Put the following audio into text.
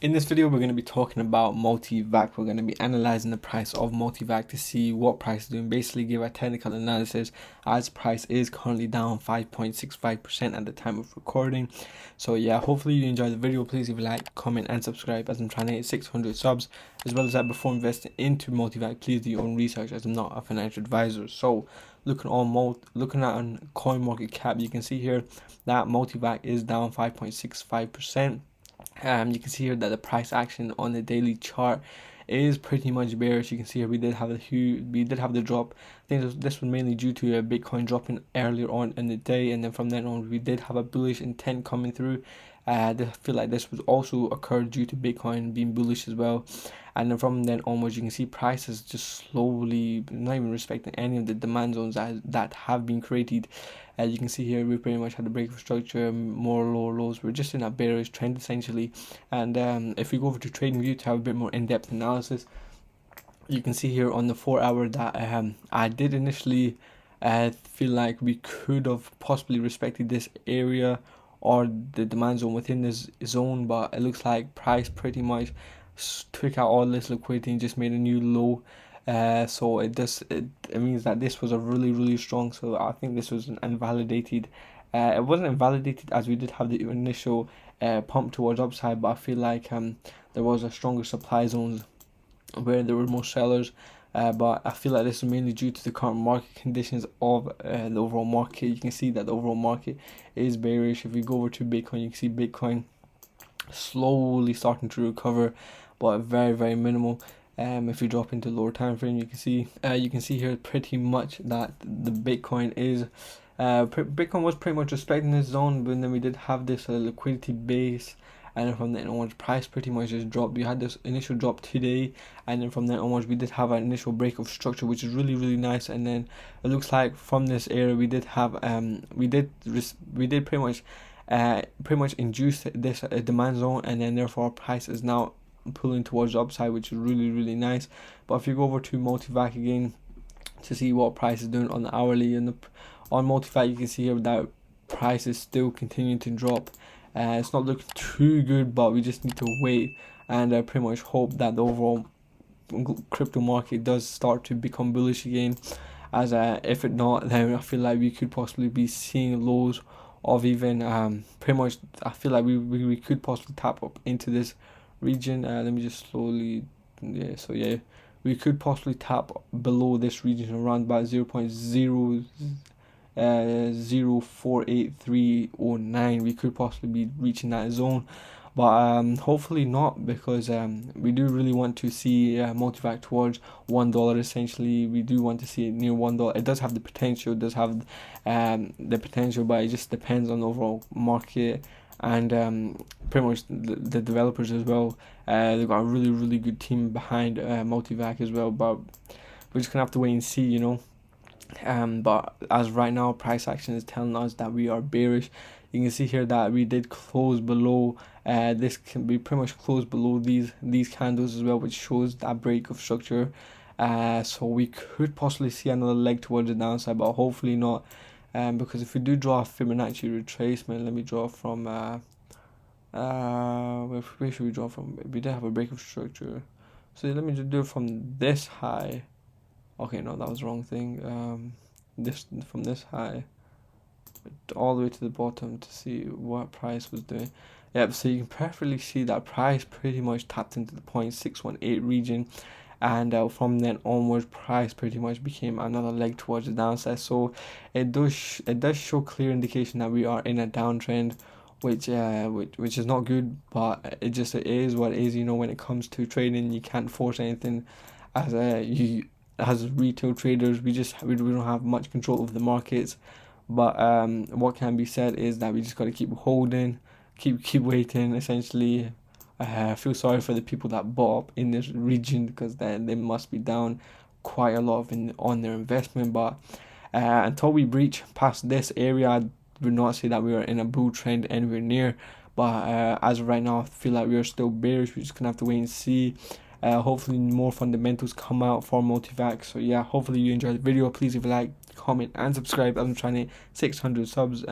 In this video, we're going to be talking about Multivac. We're going to be analyzing the price of Multivac to see what price is doing. Basically, give a technical analysis as price is currently down 5.65% at the time of recording. So yeah, hopefully you enjoyed the video. Please leave a like, comment, and subscribe as I'm trying to hit 600 subs. As well as that, before investing into Multivac, please do your own research as I'm not a financial advisor. So looking on coin market cap, you can see here that Multivac is down 5.65%. You can see here that the price action on the daily chart is pretty much bearish. You can see here we did have the drop. I think this was mainly due to a Bitcoin dropping earlier on in the day, and then from then on we did have a bullish intent coming through. I feel like this was also occurred due to Bitcoin being bullish as well, and then from then onwards you can see prices just slowly not even respecting any of the demand zones that have been created. As you can see here, we pretty much had a break of structure, more lower lows. We're just in a bearish trend essentially. And if we go over to TradingView to have a bit more in-depth analysis, you can see here on the 4 hour that I did initially feel like we could have possibly respected this area or the demand zone within this zone, but it looks like price pretty much took out all this liquidity and just made a new low. So it means that this was a really strong. So I think this was an invalidated. It wasn't invalidated as we did have the initial pump towards upside, but I feel like there was a stronger supply zones where there were more sellers. But I feel like this is mainly due to the current market conditions of the overall market. You can see that the overall market is bearish. If we go over to Bitcoin, you can see Bitcoin slowly starting to recover, but very minimal. If you drop into lower time frame, you can see here pretty much that the Bitcoin is Bitcoin was pretty much respecting this zone, but then we did have this liquidity base, and then from then onwards price pretty much just dropped. We had this initial drop today, and then from then onwards we did have an initial break of structure, which is really nice. And then it looks like from this area we did have we did pretty much induce this demand zone, and then therefore price is now pulling towards the upside, which is really nice. But if you go over to Multivac again to see what price is doing on the hourly, and on Multivac you can see here that price is still continuing to drop. It's not looking too good, but we just need to wait and pretty much hope that the overall crypto market does start to become bullish again. As if it not, then I feel like we could possibly be seeing lows of even pretty much. I feel like we could possibly tap up into this region. Let me just slowly, so yeah, we could possibly tap below this region around about 0.048309. We could possibly be reaching that zone, but hopefully not, because we do really want to see Multivac towards $1 essentially. We do want to see it near $1. It does have the potential, but it just depends on the overall market and pretty much the developers as well. They've got a really good team behind Multivac as well, but we're just gonna have to wait and see, you know. But as right now, price action is telling us that we are bearish. You can see here that we did close below this can be pretty much closed below these candles as well, which shows that break of structure. So we could possibly see another leg towards the downside, but hopefully not. Because if we do draw a Fibonacci retracement, let me draw from where should we draw from? We did have a break of structure, so let me just do it from this high. Okay, no, that was the wrong thing. This from this high all the way to the bottom to see what price was doing. Yep, so you can perfectly see that price pretty much tapped into the 0.618 region, and from then onwards price pretty much became another leg towards the downside. So it does show clear indication that we are in a downtrend, which is not good, but it is what it is. You know, when it comes to trading, you can't force anything. As retail traders, we don't have much control of the markets. But what can be said is that we just got to keep holding, keep waiting essentially. I feel sorry for the people that bought up in this region, because then they must be down quite a lot on their investment. But until we breach past this area, I would not say that we are in a bull trend anywhere near. But as of right now, I feel like we are still bearish. We're just gonna have to wait and see. Hopefully more fundamentals come out for Multivac. So yeah, hopefully you enjoyed the video. Please leave a like, comment, and subscribe. I'm trying to hit 600 subs.